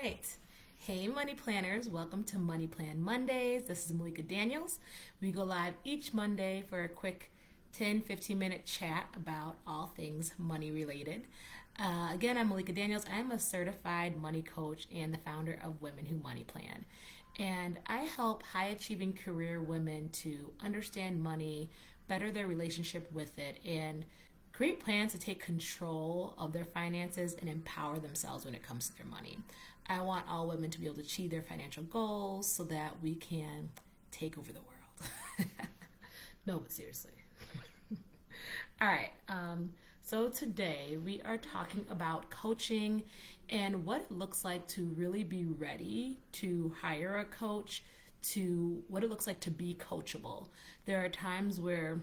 right. Hey, money planners. Welcome to Money Plan Mondays. This is Malika Daniels. We go live each Monday for a quick 10-15 minute chat about all things money related. Again, I'm Malika Daniels. I'm a certified money coach and the founder of Women Who Money Plan. And I help high achieving career women to understand money, better their relationship with it, and create plans to take control of their finances and empower themselves when it comes to their money. I want all women to be able to achieve their financial goals so that we can take over the world. No, but seriously. All right. So today we are talking about coaching and what it looks like to really be ready to hire a coach, to what it looks like to be coachable. There are times where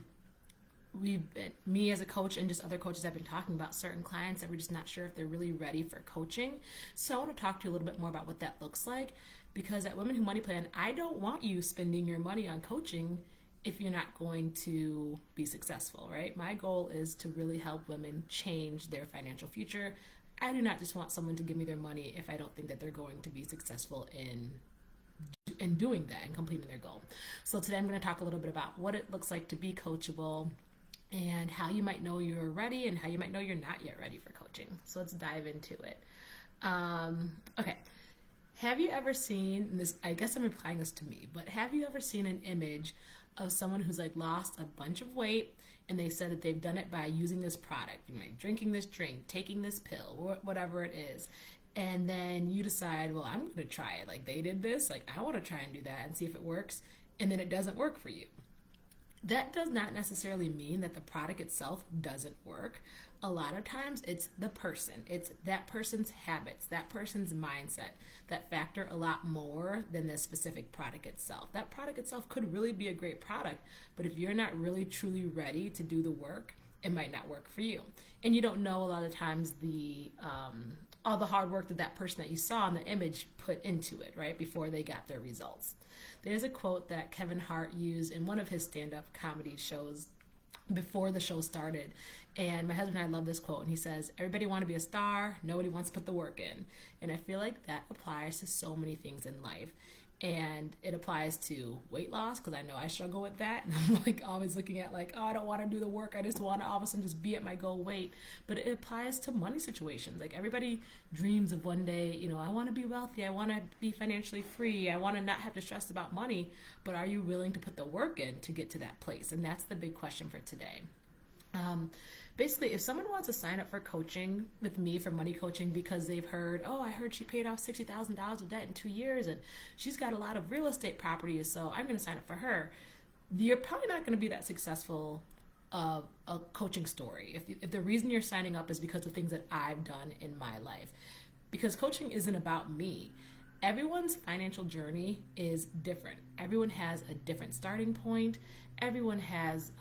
me as a coach and just other coaches have been talking about certain clients that we're just not sure if they're really ready for coaching. So I want to talk to you a little bit more about what that looks like, because at Women Who Money Plan, I don't want you spending your money on coaching if you're not going to be successful, right? My goal is to really help women change their financial future. I do not just want someone to give me their money if I don't think that they're going to be successful in doing that and completing their goal. So today I'm going to talk a little bit about what it looks like to be coachable and how you might know you're ready and how you might know you're not yet ready for coaching. So let's dive into it. Okay. Have you ever seen this? I guess I'm implying this to me, but have you ever seen an image of someone who's like lost a bunch of weight and they said that they've done it by using this product, you know, like drinking this drink, taking this pill, or whatever it is. And then you decide, well, I'm going to try it. Like they did this, like I want to try and do that and see if it works. And then it doesn't work for you. That does not necessarily mean that the product itself doesn't work. A lot of times it's the person, it's that person's habits, that person's mindset that factor a lot more than the specific product itself. That product itself could really be a great product, but if you're not really truly ready to do the work, it might not work for you. And you don't know a lot of times all the hard work that that person that you saw in the image put into it, right, before they got their results. There's a quote that Kevin Hart used in one of his stand-up comedy shows before the show started. And my husband and I love this quote. And he says, everybody want to be a star. Nobody wants to put the work in. And I feel like that applies to so many things in life. And it applies to weight loss, because I know I struggle with that. And I'm like always looking at like, oh, I don't want to do the work. I just want to all of a sudden just be at my goal weight. But it applies to money situations. Like everybody dreams of one day, you know, I want to be wealthy. I want to be financially free. I want to not have to stress about money. But are you willing to put the work in to get to that place? And that's the big question for today. Basically, if someone wants to sign up for coaching with me for money coaching because they've heard, oh, I heard she paid off $60,000 of debt in 2 years and she's got a lot of real estate properties, so I'm going to sign up for her, you're probably not going to be that successful of a coaching story. If the reason you're signing up is because of things that I've done in my life. Because coaching isn't about me. Everyone's financial journey is different. Everyone has a different starting point. Everyone has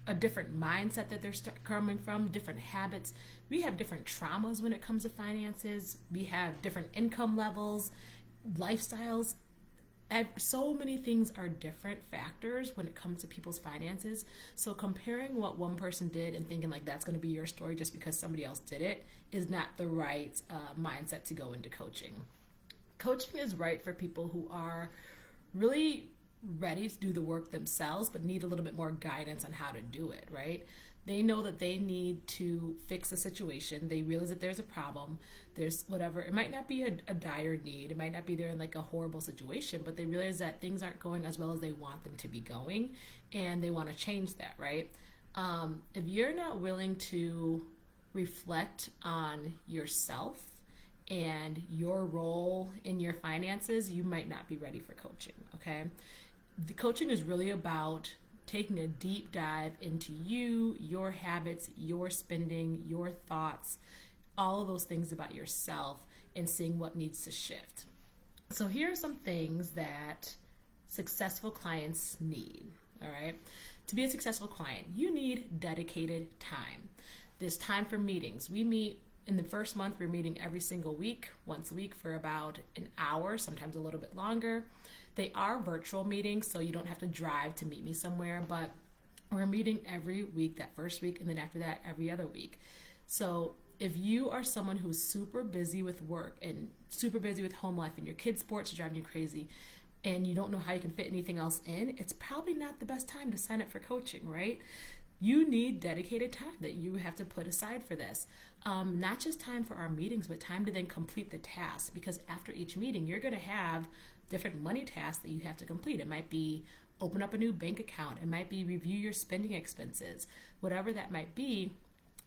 a different mindset that they're coming from, different habits. We have different traumas when it comes to finances. We have different income levels, lifestyles. So many things are different factors when it comes to people's finances. So comparing what one person did and thinking like that's going to be your story just because somebody else did it is not the right mindset to go into coaching. Coaching is right for people who are really ready to do the work themselves but need a little bit more guidance on how to do it, right? They know that they need to fix a situation. They realize that there's a problem. There's whatever. It might not be a dire need. It might not be they're in like a horrible situation, but they realize that things aren't going as well as they want them to be going, and they want to change that, right? If you're not willing to reflect on yourself and your role in your finances, you might not be ready for coaching, okay? The coaching is really about taking a deep dive into you, your habits, your spending, your thoughts, all of those things about yourself, and seeing what needs to shift. So here are some things that successful clients need, all right? To be a successful client, you need dedicated time. There's time for meetings. We meet in the first month, we're meeting every single week, once a week for about an hour, sometimes a little bit longer. They are virtual meetings, so you don't have to drive to meet me somewhere, but we're meeting every week, that first week, and then after that, every other week. So if you are someone who's super busy with work and super busy with home life and your kids' sports are driving you crazy and you don't know how you can fit anything else in, it's probably not the best time to sign up for coaching, right? You need dedicated time that you have to put aside for this. Not just time for our meetings, but time to then complete the task. Because after each meeting, you're going to have different money tasks that you have to complete. It might be open up a new bank account, it might be review your spending expenses, whatever that might be.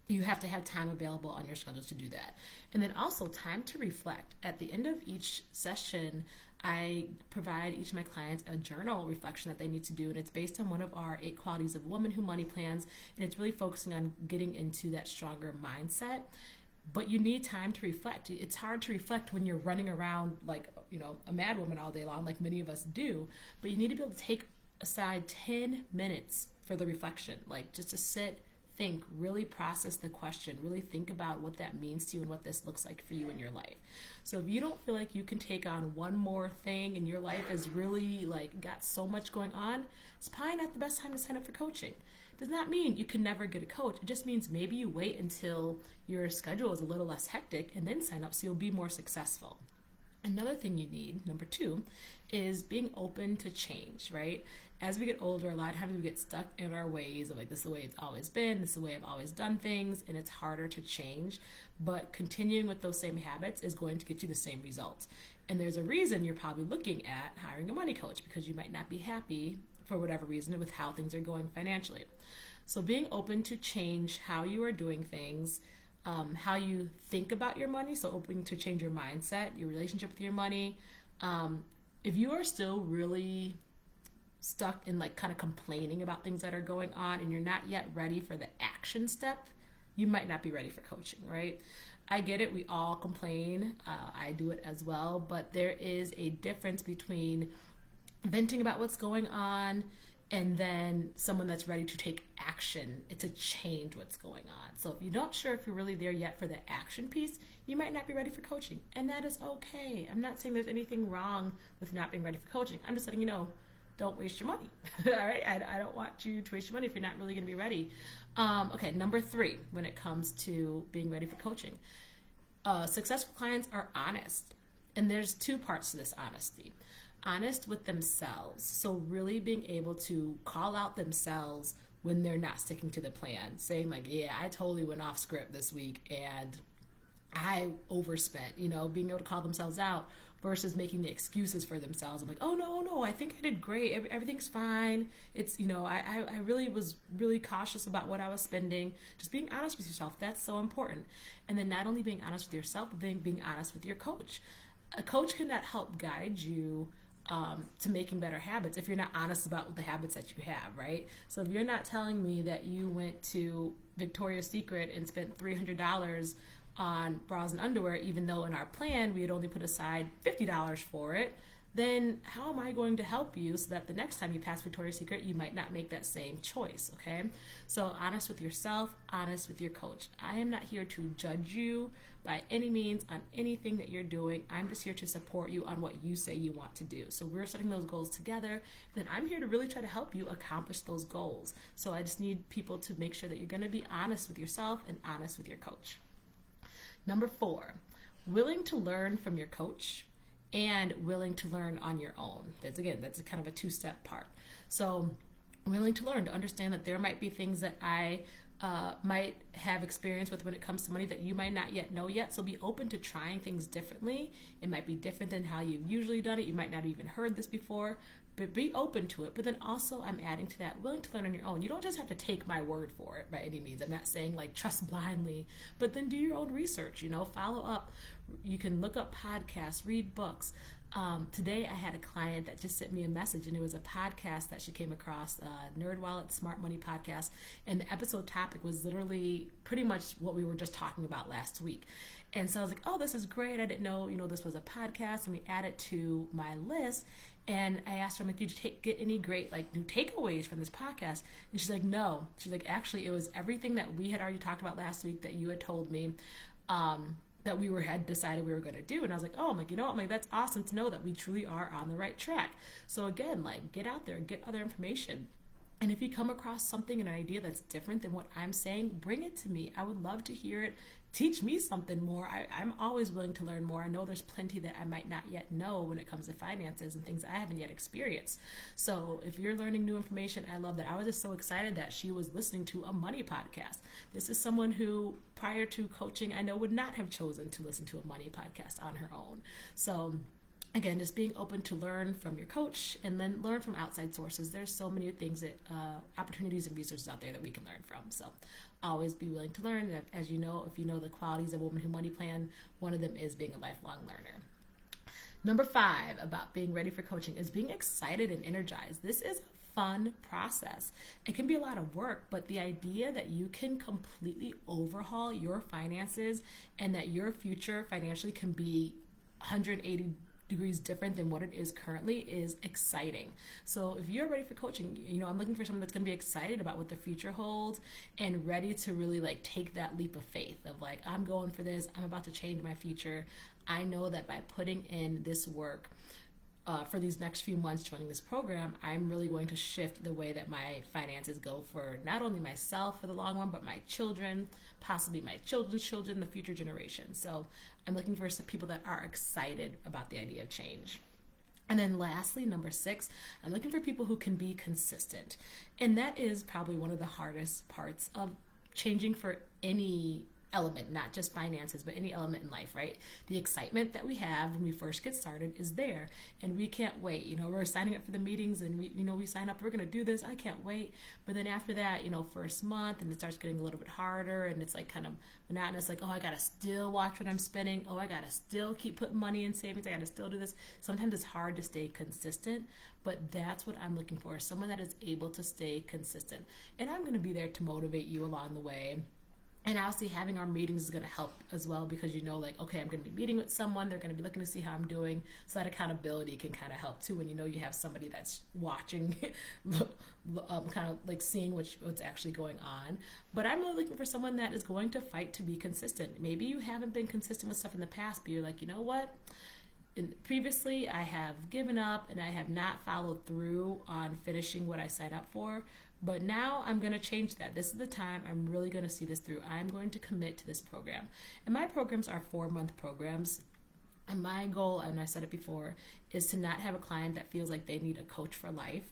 You have to have time available on your schedule to do that. And then also time to reflect. At the end of each session, I provide each of my clients a journal reflection that they need to do, and it's based on one of our 8 qualities of woman who money plans, and it's really focusing on getting into that stronger mindset. But you need time to reflect. It's hard to reflect when you're running around like, a mad woman all day long, like many of us do. But you need to be able to take aside 10 minutes for the reflection, like just to sit, think, really process the question, really think about what that means to you and what this looks like for you in your life. So if you don't feel like you can take on one more thing and your life is really like got so much going on, it's probably not the best time to sign up for coaching. It does not mean you can never get a coach. It just means maybe you wait until your schedule is a little less hectic and then sign up so you'll be more successful. Another thing you need, number 2, is being open to change, right? As we get older, a lot of times we get stuck in our ways of like, this is the way it's always been, this is the way I've always done things, and it's harder to change. But continuing with those same habits is going to get you the same results. And there's a reason you're probably looking at hiring a money coach, because you might not be happy for whatever reason with how things are going financially. So being open to change how you are doing things, how you think about your money, so open to change your mindset, your relationship with your money. If you are still really stuck in like kind of complaining about things that are going on and you're not yet ready for the action step, you might not be ready for coaching, right? I get it. We all complain. I do it as well. But there is a difference between venting about what's going on and then someone that's ready to take action to change what's going on. So if you're not sure if you're really there yet for the action piece, you might not be ready for coaching. And that is okay. I'm not saying there's anything wrong with not being ready for coaching. I'm just letting you know, don't waste your money. All right? I don't want you to waste your money if you're not really going to be ready. Okay, number 3, when it comes to being ready for coaching. Successful clients are honest. And there's 2 parts to this honesty. Honest with themselves. So really being able to call out themselves when they're not sticking to the plan. Saying like, yeah, I totally went off script this week and I overspent, being able to call themselves out versus making the excuses for themselves. I'm like, oh no, I think I did great. Everything's fine. It's, I really was really cautious about what I was spending. Just being honest with yourself. That's so important. And then not only being honest with yourself, but then being honest with your coach. A coach cannot help guide you to making better habits if you're not honest about the habits that you have, right? So if you're not telling me that you went to Victoria's Secret and spent $300 on bras and underwear, even though in our plan we had only put aside $50 for it, then how am I going to help you so that the next time you pass Victoria's Secret, you might not make that same choice, okay? So honest with yourself, honest with your coach. I am not here to judge you by any means on anything that you're doing. I'm just here to support you on what you say you want to do. So we're setting those goals together, and I'm here to really try to help you accomplish those goals. So I just need people to make sure that you're going to be honest with yourself and honest with your coach. Number 4, willing to learn from your coach and willing to learn on your own. That's kind of a 2-step part. So willing to learn, to understand that there might be things that I might have experience with when it comes to money that you might not yet know yet. So be open to trying things differently. It might be different than how you've usually done it. You might not have even heard this before, but be open to it. But then also I'm adding to that, willing to learn on your own. You don't just have to take my word for it by any means. I'm not saying like trust blindly, but then do your own research, follow up. You can look up podcasts, read books. Today I had a client that just sent me a message, and it was a podcast that she came across, NerdWallet Smart Money Podcast, and the episode topic was literally pretty much what we were just talking about last week. And so I was like, oh, this is great. I didn't know, this was a podcast, and we added to my list. And I asked her, I'm like, did you get any great new takeaways from this podcast? And she's like, no. She's like, actually, it was everything that we had already talked about last week that you had told me. That we had decided we were going to do. And I was like, oh, I'm like, that's awesome to know that we truly are on the right track. So again, get out there, get other information. And if you come across something, an idea that's different than what I'm saying, bring it to me. I would love to hear it teach me something more. I'm always willing to learn more. I know there's plenty that I might not yet know when it comes to finances and things I haven't yet experienced. So if you're learning new information, I love that. I was just so excited that she was listening to a money podcast. This is someone who, prior to coaching, I know would not have chosen to listen to a money podcast on her own. So again, just being open to learn from your coach and then learn from outside sources. There's so many things that opportunities and resources out there that we can learn from. So always be willing to learn. And as you know, if you know the qualities of Woman Who Money Plan, one of them is being a lifelong learner. Number 5 about being ready for coaching is being excited and energized. This is a fun process. It can be a lot of work, but the idea that you can completely overhaul your finances and that your future financially can be 180 degrees different than what it is currently is exciting. So if you're ready for coaching, I'm looking for someone that's going to be excited about what the future holds and ready to really like take that leap of faith of like, I'm going for this, I'm about to change my future. I know that by putting in this work for these next few months joining this program, I'm really going to shift the way that my finances go for not only myself for the long run, but my children, possibly my children's children, the future generation. So I'm looking for some people that are excited about the idea of change. And then lastly, number 6, I'm looking for people who can be consistent. And that is probably one of the hardest parts of changing for any element, not just finances, but any element in life, right? The excitement that we have when we first get started is there, and we can't wait. We're signing up for the meetings, and we sign up, we're going to do this, I can't wait. But then after that, first month, and it starts getting a little bit harder, and it's like kind of monotonous, like, oh, I got to still watch what I'm spending. Oh, I got to still keep putting money in savings. I got to still do this. Sometimes it's hard to stay consistent, but that's what I'm looking for, someone that is able to stay consistent. And I'm going to be there to motivate you along the way. And obviously having our meetings is going to help as well, because okay, I'm going to be meeting with someone, they're going to be looking to see how I'm doing, so that accountability can kind of help too when you have somebody that's watching, kind of like seeing what's actually going on. But I'm really looking for someone that is going to fight to be consistent. Maybe you haven't been consistent with stuff in the past, but you're like, you know what? Previously, I have given up and I have not followed through on finishing what I signed up for. But now I'm going to change that. This is the time I'm really going to see this through. I'm going to commit to this program. And my programs are 4-month programs. And my goal, and I said it before, is to not have a client that feels like they need a coach for life.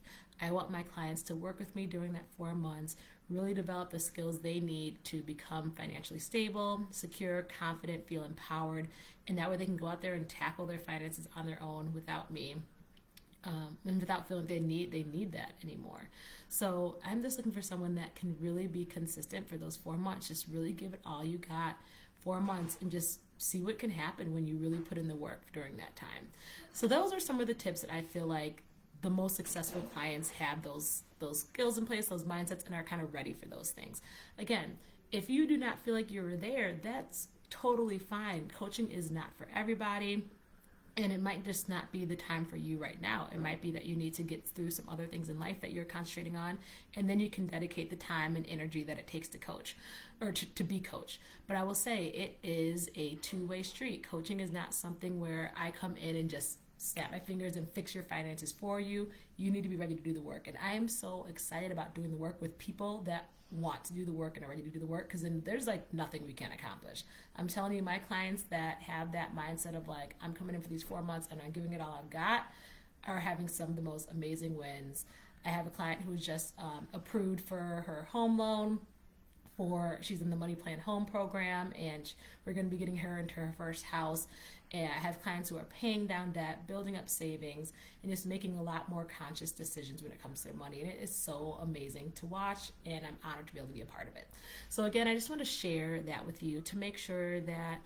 I want my clients to work with me during that 4 months, really develop the skills they need to become financially stable, secure, confident, feel empowered, and that way they can go out there and tackle their finances on their own without me. And without feeling they need that anymore. So I'm just looking for someone that can really be consistent for those 4 months. Just really give it all you got, 4 months, and just see what can happen when you really put in the work during that time. So those are some of the tips that I feel like the most successful clients have those skills in place, those mindsets, and are kind of ready for those things. Again, if you do not feel like you're there, that's totally fine. Coaching is not for everybody. And it might just not be the time for you right now. It might be that you need to get through some other things in life that you're concentrating on, and then you can dedicate the time and energy that it takes to coach or to be coached. But I will say it is a two-way street. Coaching is not something where I come in and just snap my fingers and fix your finances for you. You need to be ready to do the work. And I am so excited about doing the work with people that want to do the work and are ready to do the work, because then there's like nothing we can't accomplish. I'm telling you, my clients that have that mindset of like, I'm coming in for these 4 months and I'm giving it all I've got, are having some of the most amazing wins. I have a client who's just approved for her home loan. She's in the Money Plan Home program, and we're going to be getting her into her first house. And I have clients who are paying down debt, building up savings, and just making a lot more conscious decisions when it comes to their money. And it is so amazing to watch, and I'm honored to be able to be a part of it. So again, I just want to share that with you to make sure that,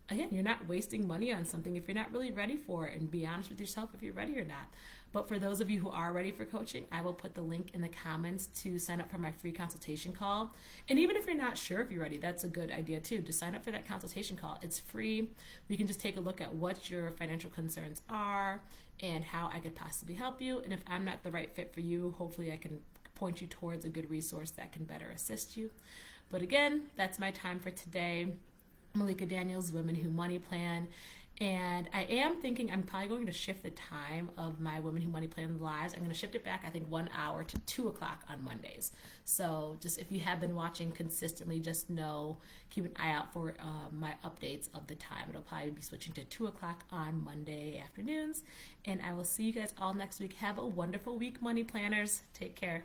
again, you're not wasting money on something if you're not really ready for it, and be honest with yourself if you're ready or not. But for those of you who are ready for coaching, I will put the link in the comments to sign up for my free consultation call. And even if you're not sure if you're ready, that's a good idea too, to sign up for that consultation call. It's free. We can just take a look at what your financial concerns are and how I could possibly help you. And if I'm not the right fit for you, hopefully I can point you towards a good resource that can better assist you. But again, that's my time for today. Malika Daniels, Women Who Money Plan. And I am thinking I'm probably going to shift the time of my Women Who Money Plan Lives. I'm going to shift it back, I think, 1 hour to 2 o'clock on Mondays. So just if you have been watching consistently, just know, keep an eye out for my updates of the time. It'll probably be switching to 2 o'clock on Monday afternoons. And I will see you guys all next week. Have a wonderful week, Money Planners. Take care.